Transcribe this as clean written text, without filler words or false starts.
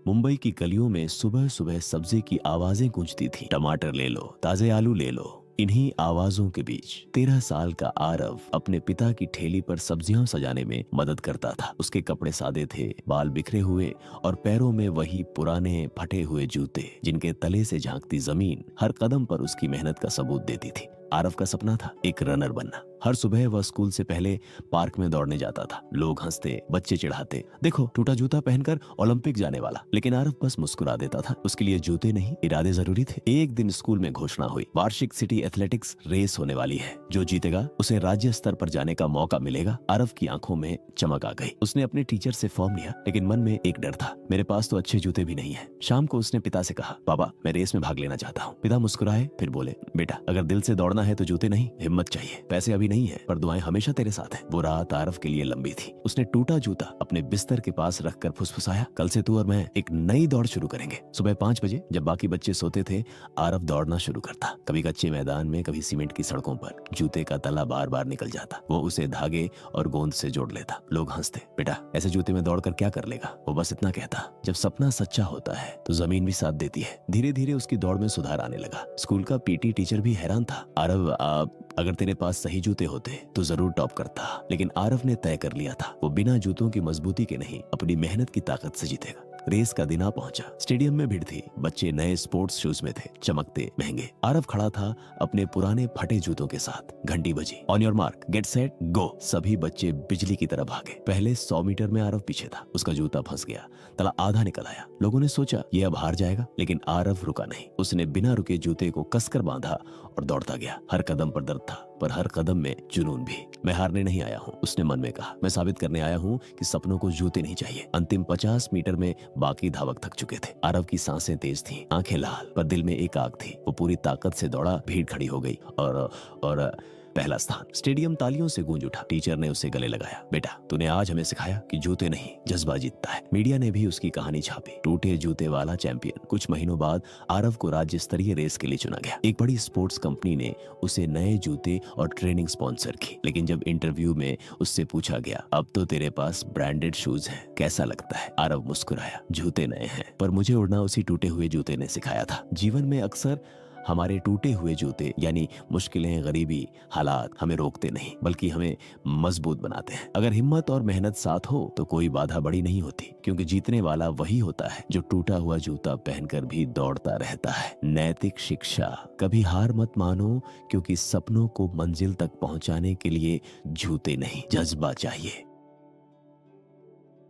मुंबई की गलियों में सुबह सुबह सब्जी की आवाजें गूंजती थी। टमाटर ले लो, ताजे आलू ले लो। इन्हीं आवाजों के बीच 13 साल का आरव अपने पिता की ठेली पर सब्जियां सजाने में मदद करता था। उसके कपड़े सादे थे, बाल बिखरे हुए और पैरों में वही पुराने फटे हुए जूते जिनके तले से झांकती जमीन हर कदम पर उसकी मेहनत का सबूत देती थी। आरव का सपना था एक रनर बनना। हर सुबह वह स्कूल से पहले पार्क में दौड़ने जाता था। लोग हंसते, बच्चे चिढ़ाते, देखो टूटा जूता पहनकर ओलंपिक जाने वाला। लेकिन आरव बस मुस्कुरा देता था। उसके लिए जूते नहीं, इरादे जरूरी थे। एक दिन स्कूल में घोषणा हुई, वार्षिक सिटी एथलेटिक्स रेस होने वाली है। जो जीतेगा उसे राज्य स्तर पर जाने का मौका मिलेगा। आरव की आंखों में चमक आ गई। उसने अपने टीचर से फॉर्म लिया, लेकिन मन में एक डर था, मेरे पास तो अच्छे जूते भी नहीं है। शाम को उसने पिता से कहा, पापा मैं रेस में भाग लेना चाहता हूँ। पिता मुस्कुराए, फिर बोले, बेटा अगर दिल से दौड़ना है तो जूते नहीं, हिम्मत चाहिए। पैसे अभी नहीं है, पर दुआएं हमेशा तेरे साथ है। वो रात आरव के लिए लंबी थी। उसने टूटा जूता अपने बिस्तर के पास रखकर फुसफुसाया, कल से तू और मैं एक नई दौड़ शुरू करेंगे। सुबह 5 बजे जब बाकी बच्चे सोते थे, आरव दौड़ना शुरू करता। कभी कच्चे मैदान में, कभी सीमेंट की सड़कों पर। जूते का तला बार बार निकल जाता। वो उसे धागे और गोंद से जोड़ लेता। लोग हंसते, बेटा ऐसे जूते में दौड़कर क्या कर लेगा। वो बस इतना कहता, जब सपना सच्चा होता है तो जमीन भी साथ देती है। धीरे धीरे उसकी दौड़ में सुधार आने लगा। स्कूल का पीटी टीचर भी हैरान था। आरव अगर तेरे पास सही जूते होते तो जरूर टॉप करता। लेकिन आरव ने तय कर लिया था, वो बिना जूतों की मजबूती के नहीं, अपनी मेहनत की ताकत से जीतेगा। रेस का दिन आ पहुंचा। स्टेडियम में भीड़ थी। बच्चे नए स्पोर्ट्स शूज में थे, चमकते, महंगे। आरव खड़ा था अपने पुराने फटे जूतों के साथ। घंटी बजी, on your mark, get set, go. सभी बच्चे बिजली की तरह भागे। पहले 100 मीटर में आरव पीछे था। उसका जूता फंस गया, तला आधा निकल आया। लोगों ने सोचा ये अब हार जाएगा, लेकिन आरव रुका नहीं। उसने बिना रुके जूते को कसकर बांधा और दौड़ता गया। हर कदम पर दर्द था, पर हर कदम में जुनून भी। मैं हारने नहीं आया हूँ, उसने मन में कहा। मैं साबित करने आया हूँ कि सपनों को जूते नहीं चाहिए। अंतिम 50 मीटर में बाकी धावक थक चुके थे। आरव की सांसें तेज थीं, आंखें लाल, पर दिल में एक आग थी। वो पूरी ताकत से दौड़ा। भीड़ खड़ी हो गई और पहला स्थान। स्टेडियम तालियों से गूंज उठा। टीचर ने उसे गले लगाया, बेटा तूने आज हमें सिखाया कि जूते नहीं, जज्बा जीतता है। मीडिया ने भी उसकी कहानी छापी, टूटे जूते वाला चैंपियन। कुछ महीनों बाद आरव को राज्य स्तरीय रेस के लिए चुना गया। एक बड़ी स्पोर्ट्स कंपनी ने उसे नए जूते और ट्रेनिंग स्पॉन्सर की। लेकिन जब इंटरव्यू में उससे पूछा गया, अब तो तेरे पास ब्रांडेड शूज है, कैसा लगता है। आरव मुस्कुराया, जूते नए हैं, पर मुझे उड़ना उसी टूटे हुए जूते ने सिखाया था। जीवन में अक्सर हमारे टूटे हुए जूते यानी मुश्किलें, गरीबी, हालात हमें रोकते नहीं, बल्कि हमें मजबूत बनाते हैं। अगर हिम्मत और मेहनत साथ हो तो कोई बाधा बड़ी नहीं होती, क्योंकि जीतने वाला वही होता है जो टूटा हुआ जूता पहनकर भी दौड़ता रहता है। नैतिक शिक्षा, कभी हार मत मानो, क्योंकि सपनों को मंजिल तक पहुंचाने के लिए जूते नहीं, जज्बा चाहिए।